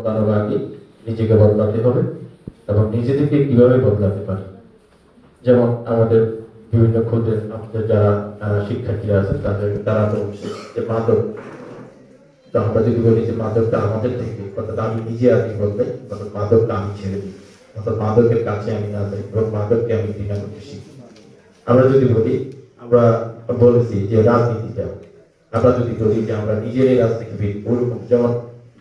বদলানোর আগে নিজেকে বদলাতে হবে এবং নিজেদেরকে কিভাবে বদলাতে পারে। যেমন আমাদের বিভিন্ন ক্ষুদ্র আমাদের যারা শিক্ষার্থীরা আছেন তারা তো যে মাদক, তো আমরা যদি বলি যে মাদকটা আমাদের থেকে, অর্থাৎ আমি নিজে আগে বলতে, অর্থাৎ মাদকটা আমি ছেড়ে দিই, অর্থাৎ মাদকের কাছে আমি না যাই এবং মাদককে আমি ঘৃণা করতে শিখি। আমরা যদি বলি, আমরা বলেছি যে রাজনীতিটা, আমরা যদি বলি যে আমরা নিজেরই রাজনীতিবিদ, ওরকম যেমন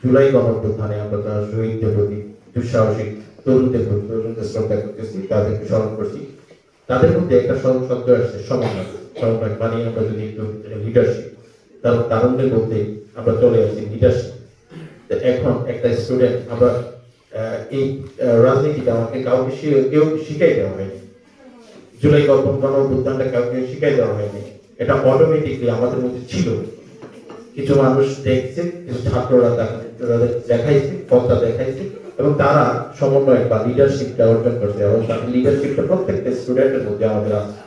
জুলাই গণঅভ্যুত্থানে আমরা যারা শহীদদের প্রতি দুঃসাহসিক তরুণদের শ্রদ্ধা করতেছি, তাদেরকে স্মরণ করছি, তাদের মধ্যে একটা শব্দ আসছে সমন্বয় মানে আমরা যদি একটু লিডারশিপ, কারণ তারুণদের মধ্যে আমরা চলে আসছি লিডারশিপ। এখন একটা স্টুডেন্ট, আমরা এই রাজনীতিটা আমাকে কেউ শিখাই দেওয়া হয়নি, জুলাই গণঅভ্যুত্থানটা কাউকে শিখাই দেওয়া হয়নি, এটা অটোমেটিকলি আমাদের মধ্যে ছিল। কিছু মানুষ দেখছে, কিছু ছাত্ররা দেখাইছে, পথটা দেখাইছে এবং তারা সমন্বয় বা লিডারশিপটা অর্জন করছে এবং তাদের লিডারশিপটা প্রত্যেকটা স্টুডেন্টের মধ্যে আমাদের আছে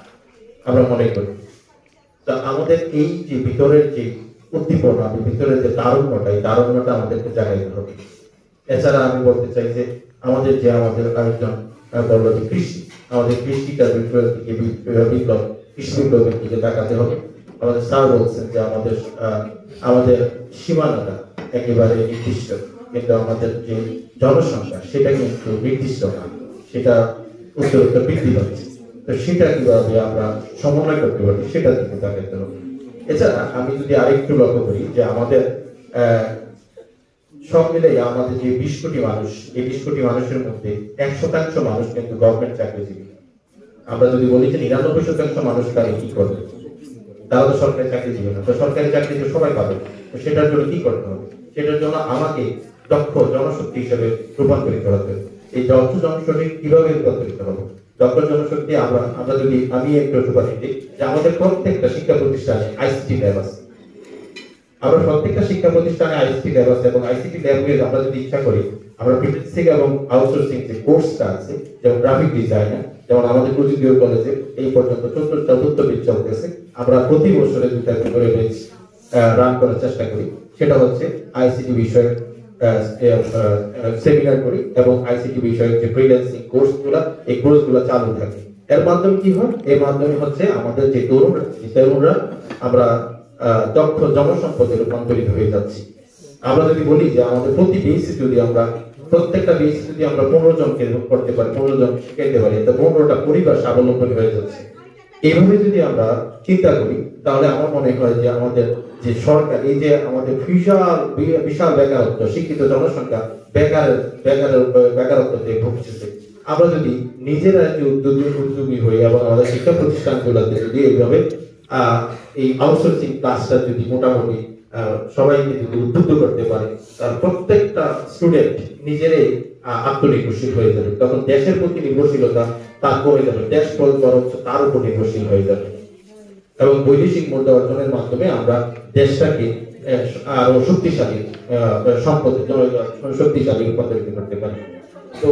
আমরা মনে করি। তা আমাদের এই যে ভিতরের যে উদ্দীপনা, ভিতরের যে তারুণ্যটা, এই তারুণ্যটা আমাদেরকে জাগাইতে হবে। এছাড়া আমি বলতে চাই যে আমাদের আরেকজন বলল যে কৃষি, আমাদের কৃষিকাজ বিপ্লব, কৃষি বিপ্লবের দিকে তাকাতে হবে। আমাদের স্যার বলছেন যে আমাদের সীমানাটা একেবারে নির্দিষ্ট, কিন্তু আমাদের যে জনসংখ্যা সেটা কিন্তু নির্দিষ্ট না, সেটা উত্তরোত্তর বৃদ্ধি পাচ্ছে। তো সেটা কিভাবে আমরা সমন্বয় করতে পারি সেটা দিকে তাকাতে হবে। এছাড়া আমি যদি আরেকটু লক্ষ্য করি যে আমাদের সব মিলে আমাদের যে 20 কোটি মানুষ, এই 20 কোটি মানুষের মধ্যে 1% মানুষ কিন্তু গভর্নমেন্ট চাকরিজীবী। আমরা যদি বলি যে 99% মানুষ তারা কি করবে, তারা তো সরকারি চাকরিজীবী না, তো সরকারি চাকরি তো সবাই পাবে। তো সেটার জন্য কি করতে হবে? সেটার জন্য আমাকে দক্ষ জনশক্তি হিসেবে রূপান্তরিত হতে হবে। এই দক্ষ জনশক্তি কিভাবে রূপান্তরিত হবে? দক্ষ জনশক্তি আমরা যদি আমি একটু সুপারিশ দিই যে আমাদের প্রত্যেকটা শিক্ষা প্রতিষ্ঠানে আইসিটি ল্যাব আছে। আমরা প্রত্যেকটা শিক্ষা প্রতিষ্ঠানে আইসিটি ল্যাব আছে এবং আইসিটি ল্যাবগুলো আমরা যদি ইচ্ছা করি, আমরা ফ্রিল্যান্সিং এবং আউটসোর্সিং যে কোর্সটা আছে, যেমন গ্রাফিক ডিজাইনার, যেমন আমাদের প্রযুক্তি কলেজে এই পর্যন্ত চতুর্থ ব্যাচ চলতেছে, আমরা প্রতি বছরে 2টা করে ব্যাচ রান করার চেষ্টা করি। সেটা হচ্ছে আইসিটি বিষয়ক সেমিনার করি এবং আইসিটি বিষয়ক যে ফ্রিল্যান্সিং কোর্সগুলো, এই কোর্সগুলো চালু থাকে। এর মাধ্যমে কি হয়? এর মাধ্যমে হচ্ছে আমাদের যে তরুণরা আমরা দক্ষ জনসম্পদে রূপান্তরিত হয়ে যাচ্ছি। আমরা যদি বলি যে আমাদের প্রতি বিএসসি যদি আমরা প্রত্যেকটা বিএসসি যদি আমরা 15 জনকে করতে পারি, 15 জন শিখাইতে পারি, তা 15টা পরিবার স্বাবলম্বী হয়ে যাচ্ছে। এইভাবে যদি আমরা চিন্তা করি তাহলে আমার মনে হয় যে আমাদের যে সরকার, এই যে আমাদের বিশাল বেকারত্ব, শিক্ষিত জনসংখ্যা, বেকারত্ব যে ভবিষ্যতে আমরা যদি নিজেরা উদ্যোগী হই এবং আমাদের শিক্ষা প্রতিষ্ঠানগুলোতে যদি এইভাবে এই আউটসোর্সিং ক্লাসটা যদি মোটামুটি সবাইকে যদি উদ্বুদ্ধ করতে পারে, তার প্রত্যেকটা স্টুডেন্ট নিজেরাই আত্মনির্ভরশীল হয়ে যাবে। তখন দেশের প্রতি নির্ভরশীলতা তার কমে যাবে, দেশ বরং তার উপর নির্ভরশীল হয়ে যাবে এবং বৈদেশিক মুদ্রা অর্জনের মাধ্যমে আমরা দেশটাকে আরো শক্তিশালী শক্তিশালী রূপান্তরিত করতে পারি। তো